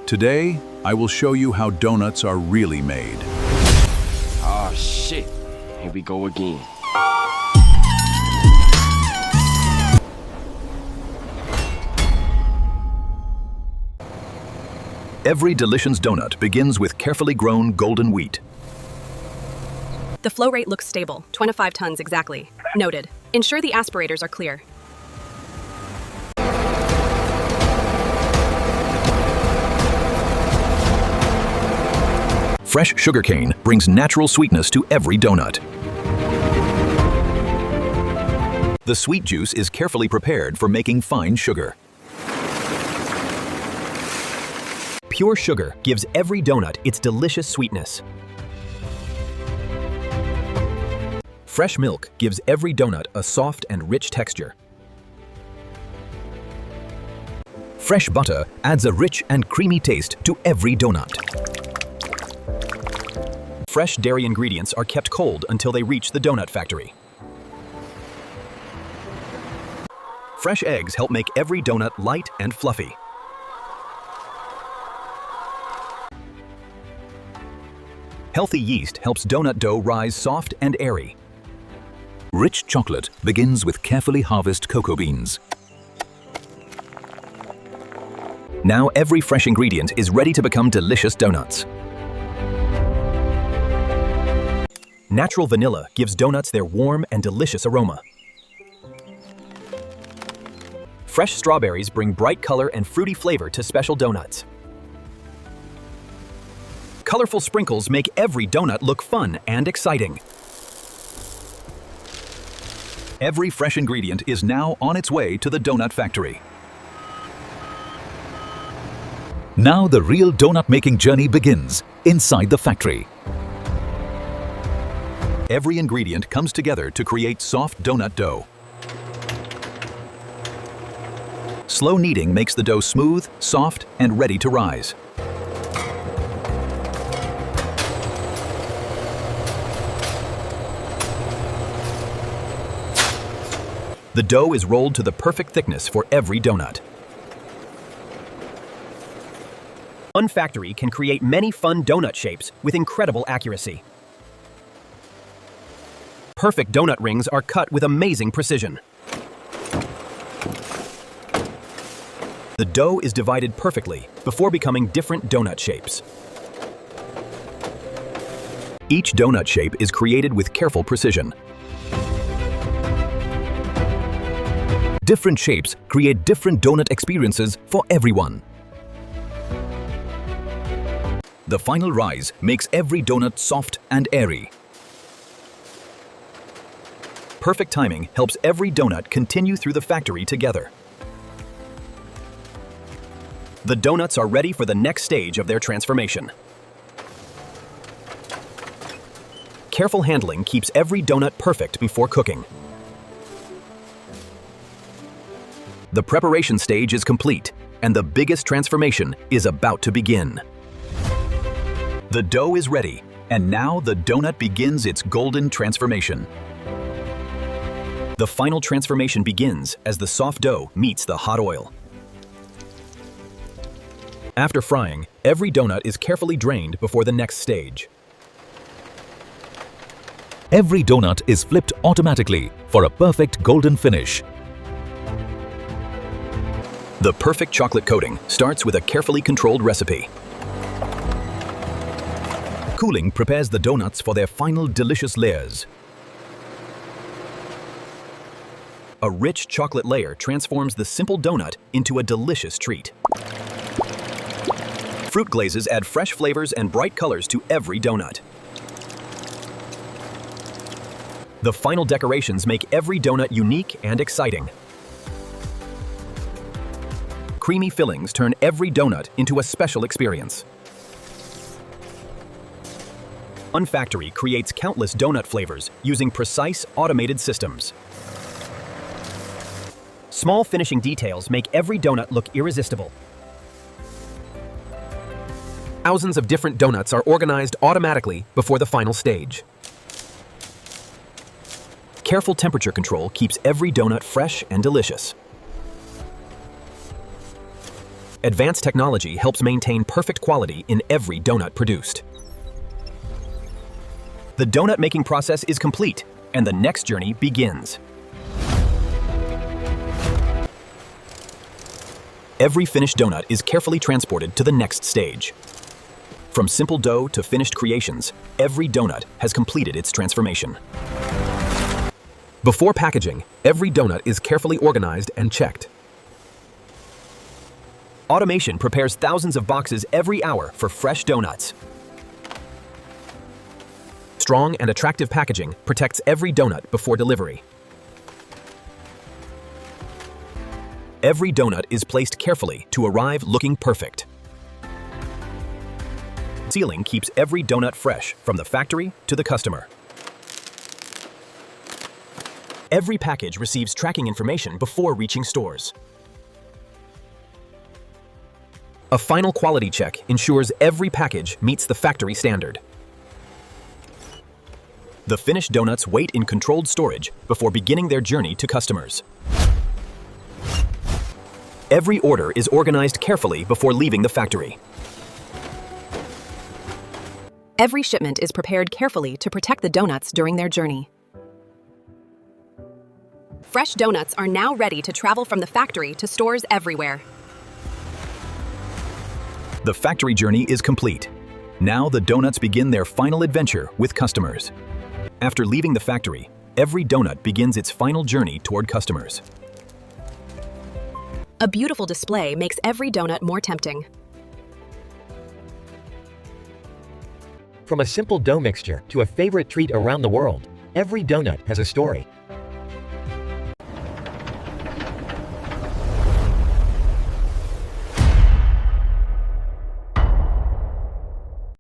Today, I will show you how donuts are really made. Oh shit, here we go again. Every delicious donut begins with carefully grown golden wheat. The flow rate looks stable, 25 tons exactly. Noted. Ensure the aspirators are clear. Fresh sugarcane brings natural sweetness to every donut. The sweet juice is carefully prepared for making fine sugar. Pure sugar gives every donut its delicious sweetness. Fresh milk gives every donut a soft and rich texture. Fresh butter adds a rich and creamy taste to every donut. Fresh dairy ingredients are kept cold until they reach the donut factory. Fresh eggs help make every donut light and fluffy. Healthy yeast helps donut dough rise soft and airy. Rich chocolate begins with carefully harvested cocoa beans. Now every fresh ingredient is ready to become delicious donuts. Natural vanilla gives donuts their warm and delicious aroma. Fresh strawberries bring bright color and fruity flavor to special donuts. Colorful sprinkles make every donut look fun and exciting. Every fresh ingredient is now on its way to the donut factory. Now the real donut making journey begins inside the factory. Every ingredient comes together to create soft donut dough. Slow kneading makes the dough smooth, soft, and ready to rise. The dough is rolled to the perfect thickness for every donut. One factory can create many fun donut shapes with incredible accuracy. Perfect donut rings are cut with amazing precision. The dough is divided perfectly before becoming different donut shapes. Each donut shape is created with careful precision. Different shapes create different donut experiences for everyone. The final rise makes every donut soft and airy. Perfect timing helps every donut continue through the factory together. The donuts are ready for the next stage of their transformation. Careful handling keeps every donut perfect before cooking. The preparation stage is complete, and the biggest transformation is about to begin. The dough is ready, and now the donut begins its golden transformation. The final transformation begins as the soft dough meets the hot oil. After frying, every donut is carefully drained before the next stage. Every donut is flipped automatically for a perfect golden finish. The perfect chocolate coating starts with a carefully controlled recipe. Cooling prepares the donuts for their final delicious layers. A rich chocolate layer transforms the simple donut into a delicious treat. Fruit glazes add fresh flavors and bright colors to every donut. The final decorations make every donut unique and exciting. Creamy fillings turn every donut into a special experience. One factory creates countless donut flavors using precise, automated systems. Small finishing details make every donut look irresistible. Thousands of different donuts are organized automatically before the final stage. Careful temperature control keeps every donut fresh and delicious. Advanced technology helps maintain perfect quality in every donut produced. The donut making process is complete, and the next journey begins. Every finished donut is carefully transported to the next stage. From simple dough to finished creations, every donut has completed its transformation. Before packaging, every donut is carefully organized and checked. Automation prepares thousands of boxes every hour for fresh donuts. Strong and attractive packaging protects every donut before delivery. Every donut is placed carefully to arrive looking perfect. Sealing keeps every donut fresh from the factory to the customer. Every package receives tracking information before reaching stores. A final quality check ensures every package meets the factory standard. The finished donuts wait in controlled storage before beginning their journey to customers. Every order is organized carefully before leaving the factory. Every shipment is prepared carefully to protect the donuts during their journey. Fresh donuts are now ready to travel from the factory to stores everywhere. The factory journey is complete. Now the donuts begin their final adventure with customers. After leaving the factory, every donut begins its final journey toward customers. A beautiful display makes every donut more tempting. From a simple dough mixture to a favorite treat around the world, every donut has a story.